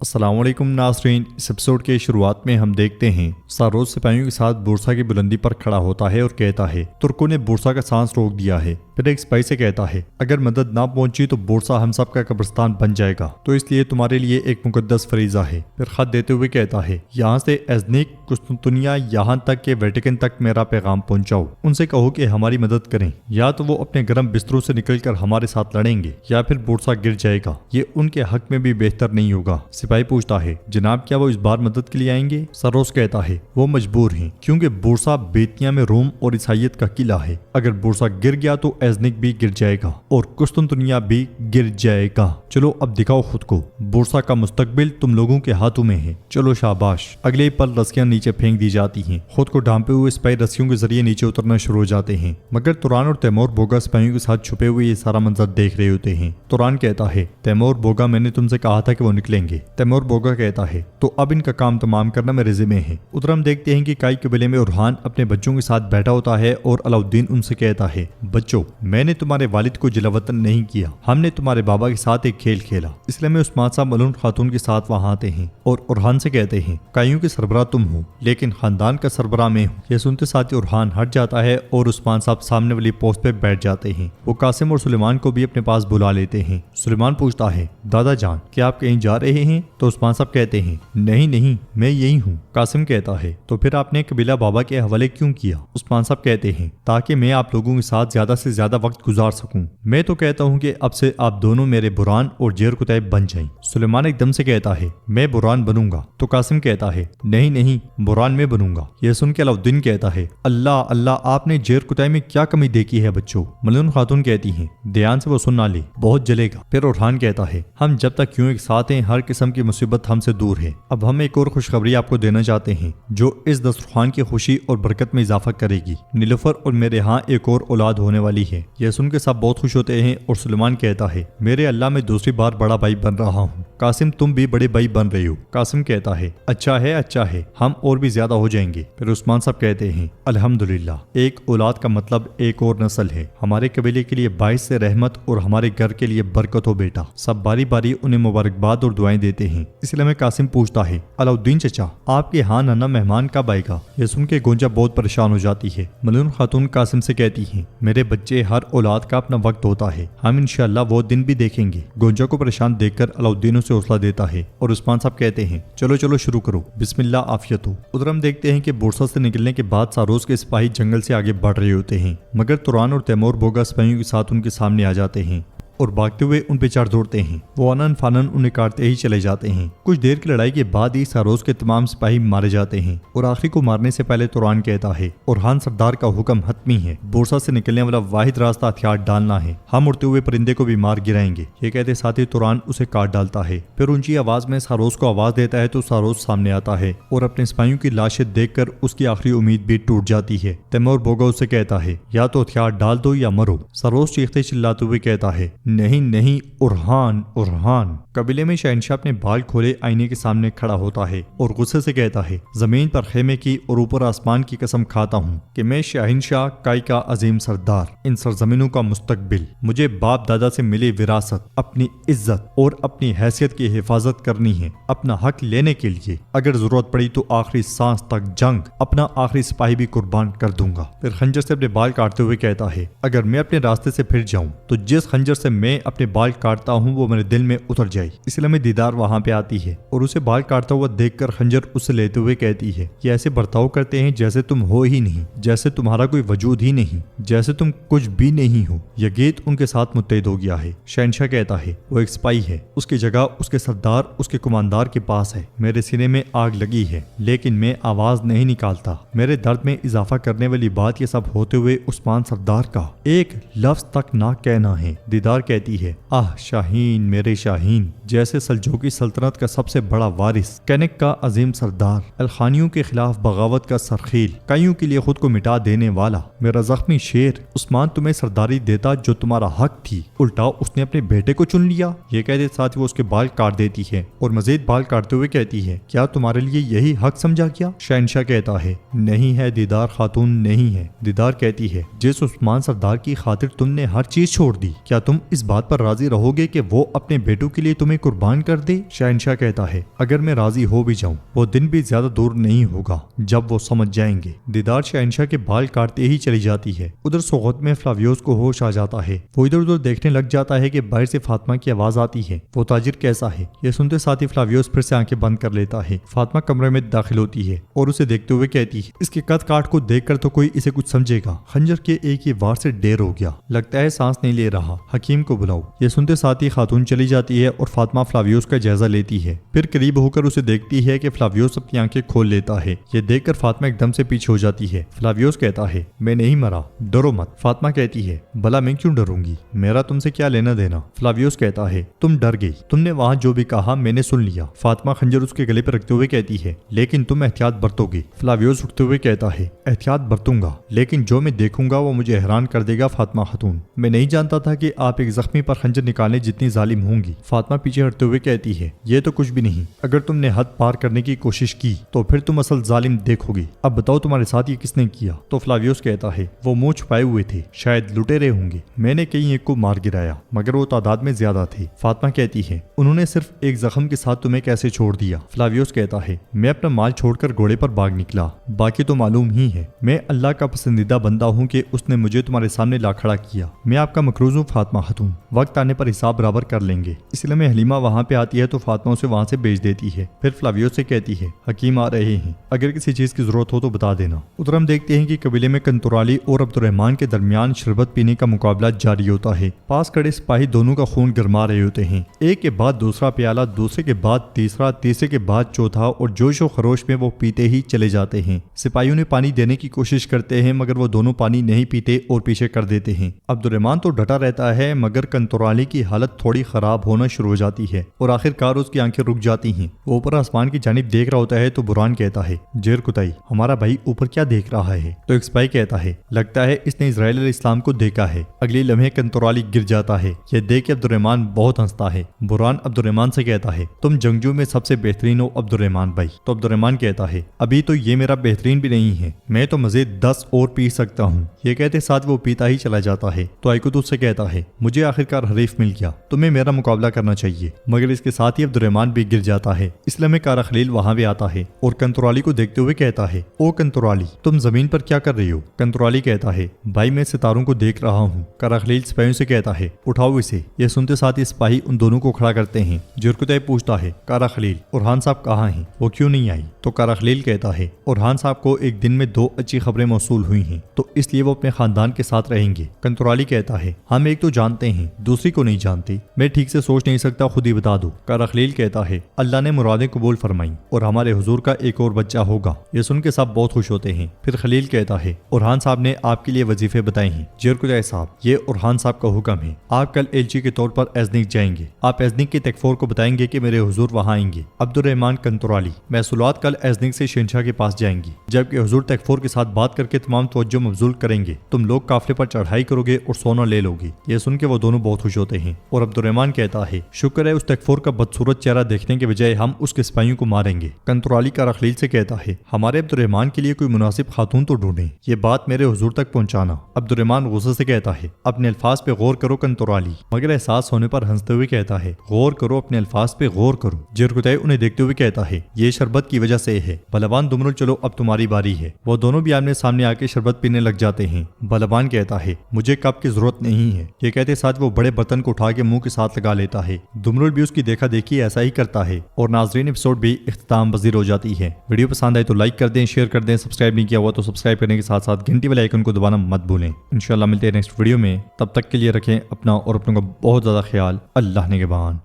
अस्सलाम वालेकुम नाज़रीन। इस एपिसोड के शुरुआत में हम देखते हैं सारोज सिपाहियों के साथ बुरसा की बुलंदी पर खड़ा होता है और कहता है तुर्कों ने बुरसा का सांस रोक दिया है। फिर एक सिपाही से कहता है अगर मदद ना पहुंची तो बुरसा हम सब का कब्रिस्तान बन जाएगा, तो इसलिए तुम्हारे लिए एक मुकद्दस फरीजा है। फिर खत देते हुए कहता है यहाँ से एज़निक कुस्तुनतुनिया यहाँ तक के वेटिकन तक मेरा पैगाम पहुंचाओ। उनसे कहो कि हमारी मदद करें, या तो वो अपने गर्म बिस्तरों से निकलकर हमारे साथ लड़ेंगे या फिर बुरसा गिर जाएगा। ये उनके हक में भी बेहतर नहीं होगा। सिपाही पूछता है जनाब क्या वो इस बार मदद के लिए आएंगे? सरोज कहता है वो मजबूर हैं, क्योंकि बुरसा बेतिया में रोम और ईसाइयत का किला है। अगर बुरसा गिर गया तो एज़निक भी गिर जाएगा और कुस्तुनतुनिया भी गिर जाएगा। चलो अब दिखाओ खुद को, बुरसा का मुस्तकबिल तुम लोगों के हाथों में है। चलो शाबाश। अगले ही पल रस्सियां नीचे फेंक दी जाती हैं। खुद को ढांपे हुए सिपाही रस्सियों के जरिए नीचे उतरना शुरू हो जाते हैं, मगर तुरान और तैमूर बोगा सिपाहियों के साथ छुपे हुए ये सारा मंजर देख रहे होते हैं। तुरान कहता है तैमूर बोगा मैंने तुमसे कहा था कि वो निकलेंगे। तैमूर बोगा कहता है तो अब इनका काम तमाम करना मेरे जिम्मे है। उधर हम देखते हैं कि काई कबीले में उरहान अपने बच्चों के साथ बैठा होता है और अलाउद्दीन उनसे कहता है बच्चों मैंने तुम्हारे वालिद को जिलावतन नहीं किया, हमने तुम्हारे बाबा के साथ एक खेल खेला, इसलिए मैं उस्मान साहब मलून खातून के साथ वहां आते हैं। और उरहान से कहते हैं काइयों के सरबराह तुम हो लेकिन खानदान का सरबराह मैं हूँ। यह सुनते साथ ही उरहान हट जाता है और उस्मान साहब सामने वाली पोस्ट पे बैठ जाते हैं। वो कासिम और सुलेमान को भी अपने पास बुला लेते हैं। सुलेमान पूछता है दादा जान क्या आप कहीं जा रहे हैं? तो उस्मान साहब कहते हैं नहीं नहीं मैं यही हूँ। कासिम कहता है तो फिर आपने कबीला बाबा के हवाले क्यों किया? उस्मान साहब कहते हैं ताकि मैं आप लोगों के साथ ज्यादा से ज्यादा वक्त गुजार सकूं। मैं तो कहता हूँ कि अब से आप दोनों मेरे बुरान और जेर कुतैब बन जाएं। सुलेमान एकदम से कहता है मैं बुरान बनूंगा। तो कासिम कहता है नहीं नहीं बुरान में बनूंगा। यह सुन के अलाउद्दीन कहता है अल्लाह अल्लाह आपने जेर कुतैब में क्या कमी देखी है बच्चों? मलून खातून कहती है ध्यान से वो सुन ना ले, बहुत जलेगा। फिर उरहान कहता है हम जब तक क्यों एक साथ हैं हर किस्म की मुसीबत हमसे दूर है। अब हम एक और खुशखबरी आपको देना चाहते हैं जो इस दस्तरखान की खुशी और बरकत में इजाफा करेगी। नीलुफर और मेरे यहाँ एक और औलाद होने वाली है। यह सुन के सब बहुत खुश होते हैं और सुलेमान कहता है मेरे अल्लाह में दूसरी बार बड़ा भाई बन रहा हूँ। कासिम तुम भी बड़े भाई बन रहे हो। कासिम कहता है अच्छा है हम और भी ज्यादा हो जाएंगे। फिर उस्मान साहब कहते हैं अल्हम्दुलिल्लाह एक औलाद का मतलब एक और नस्ल है। हमारे कबीले के लिए बाइस से रहमत और हमारे घर के लिए बरकत हो बेटा। सब बारी बारी उन्हें मुबारकबाद और दुआएं देते हैं। इसलिए में कासिम पूछता है अलाउद्दीन चचा आपके यहाँ नाना मेहमान कब आएगा? यह सुन के गोंजा बहुत परेशान हो जाती है। मलून खातून कासिम से कहती है मेरे बच्चे हर औलाद का अपना वक्त होता है, हम इंशाअल्लाह वो दिन भी देखेंगे। गोंजा को परेशान देखकर अलाउद्दीन उसे हौसला देता है और उस्मान साहब कहते हैं चलो चलो शुरू करो, बिस्मिल्लाह आफियत हो। उधर हम देखते हैं कि बुरसा से निकलने के बाद सारोज के सिपाही जंगल से आगे बढ़ रहे होते हैं, मगर तुरान और तैमूर बोगा सिपाहियों के साथ उनके सामने आ जाते हैं और भागते हुए उन पे चढ़ दौड़ते हैं। वो अनन फानन उन्हें काटते ही चले जाते हैं। कुछ देर की लड़ाई के बाद ही सारोज के तमाम सिपाही मारे जाते हैं और आखिरी को मारने से पहले तुरान कहता है उरहान सरदार का हुक्म हतमी है, बुरसा से निकलने वाला वाहिद रास्ता हथियार डालना है, हम उड़ते हुए परिंदे को भी मार गिराएंगे। ये कहते साथ ही तुरान उसे काट डालता है। फिर ऊंची आवाज में सारोज को आवाज देता है तो सारोज सामने आता है और अपने सिपाहियों की लाशें देखकर उसकी आखिरी उम्मीद भी टूट जाती है। तैमूर बोगा उसे कहता है या तो हथियार डाल दो या मरो। सारोज चीखते चिल्लाते हुए कहता है नहीं नहीं उरहान उरहान। कबीले में शहनशाह अपने बाल खोले आईने के सामने खड़ा होता है और गुस्से से कहता है जमीन पर खेमे की और ऊपर आसमान की कसम खाता हूँ कि मैं शहनशाह काई का अजीम सरदार, इन सरजमीनों का मुस्तकबिल, मुझे बाप दादा से मिली विरासत, अपनी इज्जत और अपनी हैसियत की हिफाजत करनी है। अपना हक लेने के लिए अगर जरूरत पड़ी तो आखिरी सांस तक जंग, अपना आखिरी सिपाही भी कुर्बान कर दूंगा। फिर खंजर से अपने बाल काटते हुए कहता है अगर मैं अपने रास्ते से फिर जाऊं तो जिस खंजर से मैं अपने बाल काटता हूँ वो मेरे दिल में उतर जाए। इसलिए में दीदार वहाँ पे आती है और उसे बाल काटता हुआ देखकर खंजर उससे लेते हुए कहती है कि ऐसे बर्ताव करते हैं जैसे तुम हो ही नहीं, जैसे तुम्हारा कोई वजूद ही नहीं, जैसे तुम कुछ भी नहीं हो। यगीत उनके साथ मुत्तहिद हो गया है। शहनशाह कहता है वो एक सिपाही है, उसकी जगह उसके सरदार उसके कुमानदार के पास है। मेरे सीने में आग लगी है लेकिन मैं आवाज नहीं निकालता। मेरे दर्द में इजाफा करने वाली बात ये सब होते हुए उस्मान सरदार का एक लफ्ज तक ना कहना है। दीदार कहती है आह शाहीन मेरे शाहीन, जैसे सल्जूकी सल्तनत का सबसे बड़ा वारिस, कैनिक का अजीम सरदार, अलखानियों के खिलाफ बगावत का सरखील, काइयों के लिए खुद को मिटा देने वाला, मेरा जख्मी शेर। उस्मान तुम्हें सरदारी देता जो तुम्हारा हक थी, उल्टा उसने अपने बेटे को चुन लिया। ये कहते साथ वो उसके बाल काट देती है और मजीद बाल काटते हुए कहती है क्या तुम्हारे लिए यही हक समझा गया? शहनशाह कहता है नहीं है दीदार खातून, नहीं है। दीदार कहती है जिस उस्मान सरदार की खातिर तुमने हर चीज छोड़ दी, क्या तुम इस बात पर राजी रहोगे कि वो अपने बेटों के लिए तुम्हें قربان کر دے؟ شہنشاہ کہتا ہے اگر میں راضی ہو بھی جاؤں وہ دن بھی زیادہ دور نہیں ہوگا جب وہ سمجھ جائیں گے۔ دیدار شہنشاہ کے بال کاٹتے ہی چلی جاتی ہے۔ ادھر سوغت میں فلاویوس کو ہوش آ جاتا ہے۔ وہ ادھر ادھر دیکھنے لگ جاتا ہے کہ باہر سے فاطمہ کی آواز آتی ہے۔ وہ تاجر کیسا ہے؟ یہ سنتے ساتھ ہی فلاویوس پھر سے آنکھیں بند کر لیتا ہے۔ فاطمہ کمرے میں داخل ہوتی ہے اور اسے دیکھتے ہوئے کہتی ہے اس کے قد کاٹ کو دیکھ کر تو کوئی اسے کچھ سمجھے گا، خنجر کے ایک ہی وار سے ڈیر ہو گیا، لگتا ہے سانس نہیں لے رہا، حکیم کو بلاؤ۔ یہ سنتے ساتھ ہی خاتون چلی جاتی ہے اور فاطمہ فلاویوس کا جائزہ لیتی ہے، پھر قریب ہو کر اسے دیکھتی ہے کہ فلاویوس اپنی آنکھیں کھول لیتا ہے۔ یہ دیکھ کر فاطمہ ایک دم سے پیچھے ہو جاتی ہے۔ فلاویوس کہتا ہے میں نہیں مرا، ڈرو مت۔ فاطمہ کہتی ہے بھلا میں کیوں ڈروں گی، میرا تم سے کیا لینا دینا؟ فلاویوس کہتا ہے تم ڈر گئی، تم نے وہاں جو بھی کہا میں نے سن لیا۔ فاطمہ خنجر اس کے گلے پہ رکھتے ہوئے کہتی ہے لیکن تم احتیاط برتو گے؟ فلاویوس اٹھتے ہوئے کہتا ہے احتیاط برتوں گا لیکن جو میں دیکھوں گا وہ مجھے حیران کر دے گا فاطمہ خاتون، میں نہیں جانتا تھا کہ آپ ایک زخمی پر خنجر نکالنے جتنی ظالم ہوں گی۔ فاطمہ پیچھے ہٹتے ہوئے کہتی ہے یہ تو کچھ بھی نہیں، اگر تم نے حد پار کرنے کی کوشش کی تو پھر تم اصل ظالم دیکھو گی، اب بتاؤ تمہارے ساتھ یہ کس نے کیا؟ تو فلاویوس کہتا ہے وہ منہ چھپائے ہوئے تھے، شاید لٹیرے ہوں گے، میں نے کہیں ایک کو مار گرایا مگر وہ تعداد میں زیادہ تھے۔ فاطمہ کہتی ہے انہوں نے صرف ایک زخم کے ساتھ تمہیں کیسے چھوڑ دیا؟ فلاویوس کہتا ہے میں اپنا مال چھوڑ کر گھوڑے پر بھاگ نکلا، باقی تو معلوم ہی ہے، میں اللہ کا پسندیدہ بندہ ہوں کہ اس نے مجھے تمہارے سامنے لا کھڑا کیا، میں آپ کا مقروض ہوں فاطمہ خاتون، وقت آنے پر حساب برابر کر لیں گے۔ اس لیے میں حلیمہ وہاں پہ آتی ہے تو فاطمہ اسے وہاں سے بھیج دیتی ہے، پھر فلاویوس سے کہتی ہے حکیم آ رہے ہیں، اگر کسی چیز کی ضرورت ہو تو بتا دینا۔ ادھر ہم دیکھتے ہیں کہ قبیلے میں کنتورالی اور عبد الرحمن کے درمیان شربت پینے کا مقابلہ جاری ہوتا ہے۔ پاس کھڑے سپاہی دونوں کا خون گرما رہے ہوتے ہیں، ایک کے بعد دوسرا پیالہ، دوسرے کے بعد تیسرا، تیسرے کے بعد چوتھا، اور جوش و خروش میں وہ پیتے ہی چلے جاتے ہیں۔ سپاہیوں نے پانی دینے کی کوشش کرتے ہیں مگر وہ دونوں پانی نہیں پیتے اور پیچھے کر دیتے ہیں۔ عبد الرحمن تو ڈٹا رہتا ہے مگر کنتورالی کی حالت تھوڑی خراب ہونا شروع ہو جاتی ہے اور آخر کار اس کی آنکھیں رک جاتی ہیں۔ وہ اوپر آسمان کی جانب دیکھ رہا ہوتا ہے تو برہان کہتا ہے جیر کتائی ہمارا بھائی اوپر کیا دیکھ رہا ہے؟ تو ایک سپاہی کہتا ہے لگتا ہے اس نے اسرائیل علیہ السلام کو دیکھا ہے۔ اگلے لمحے کنتورالی گر جاتا ہے، یہ دیکھ کے عبد الرحمن بہت ہنستا ہے۔ برہان عبد الرحمن سے کہتا ہے تم جنگجو میں سب سے بہترین ہو عبد الرحمن بھائی۔ تو عبد الرحمن کہتا ہے ابھی تو یہ میرا بہترین بھی نہیں ہے، میں تو مزید 10 اور پی سکتا ہوں۔ یہ کہتے ساتھ وہ پیتا ہی چلا جاتا ہے تو آئیکوتو سے کہتا ہے مجھے آخرکار حریف مل گیا، تمہیں میرا مقابلہ کرنا چاہیے، مگر اس کے ساتھ ہی عبد الرحمن بھی گر جاتا ہے۔ اس لمحے کارا خلیل وہاں بھی آتا ہے اور کنتورالی کو دیکھتے ہوئے کہتا ہے او کنتورالی تم زمین پر کیا کر رہی ہو؟ کنتورالی کہتا ہے بھائی میں ستاروں کو دیکھ رہا ہوں۔ کارا خلیل سپاہیوں سے کہتا ہے اٹھاؤ اسے۔ یہ سنتے ساتھ ہی سپاہی ان دونوں کو کھڑا کرتے ہیں۔ جرکتائی پوچھتا ہے کارا خلیل اورحان صاحب کہاں ہیں، وہ کیوں نہیں آئی؟ تو کارا خلیل کہتا ہے اورحان صاحب کو ایک دن میں 2 اچھی خبریں موصول ہوئی ہیں تو اس لیے وہ اپنے خاندان کے ساتھ رہیں گے۔ کنتورالی کہتا ہے ہم ایک تو جانتے ہیں دوسری کو نہیں جانتے، میں ٹھیک سے سوچ نہیں سکتا، خود ہی بتا دو۔ کارا خلیل کہتا ہے اللہ نے مرادیں قبول فرمائیں اور ہمارے حضور کا ایک اور بچہ ہوگا۔ یہ سن کے سب بہت خوش ہوتے ہیں۔ پھر خلیل کہتا ہے اورحان صاحب نے آپ کے لیے وظیفے بتائے ہیں۔ جرکتائی صاحب یہ اورحان صاحب کا حکم ہے، آپ کل ایلچی کے طور پر ایزنک جائیں گے، آپ ایزنک کے تکفور کو بتائیں گے کہ میرے حضور وہاں آئیں گے۔ عبد الرحمن کنتورالی محصولات کل ایزنک سے شہنشاہ کے پاس جائیں گی، جبکہ حضور تکفور کے ساتھ بات کر کے تمام توجہ مبذول کریں گے، تم لوگ قافلے پر چڑھائی کرو گے اور سونا لے لو گے۔ یہ سن کے وہ دونوں بہت خوش ہوتے ہیں اور عبد الرحمن کہتا ہے شکر ہے اس تکفور کا بدصورت چہرہ دیکھنے کے بجائے ہم اس کے سپاہیوں کو ماریں گے۔ کنتورالی کارا خلیل سے کہتا ہے ہمارے عبد الرحمن کے لیے کوئی مناسب خاتون تو ڈھونڈیں، یہ بات میرے حضور تک پہنچانا۔ عبد الرحمن غصے سے کہتا ہے اپنے الفاظ پہ غور کرو کنتورالی، مگر احساس ہونے پر ہنستے ہوئے کہتا ہے غور کرو اپنے الفاظ پہ غور کرو۔ جرکتائی انہیں دیکھتے ہوئے کہتا ہے یہ شربت کی وجہ سے ہے، بلبان دمرل چلو اب تمہاری باری ہے۔ وہ دونوں بھی آمنے سامنے آ کے شربت پینے لگ جاتے ہیں۔ بلبان کہتا ہے مجھے کپ کی ضرورت نہیں ہے، یہ کہتے ساتھ وہ بڑے برتن کو اٹھا کے منہ کے ساتھ لگا لیتا ہے۔ دمرل بھی اس کی دیکھا دیکھی ایسا ہی کرتا ہے اور ناظرین ایپیسوڈ بھی اختتام پذیر ہو جاتی ہے۔ ویڈیو پسند آئے تو لائک کر دیں، شیئر کر دیں، سبسکرائب نہیں کیا ہوا تو سبسکرائب کرنے کے ساتھ ساتھ گھنٹی والے آئیکن کو دبانا مت بھولیں۔ انشاءاللہ ملتے ہیں نیکسٹ ویڈیو میں، تب تک کے لیے رکھیں اپنا اور اپنوں کا بہت زیادہ خیال۔ اللہ نگہبان۔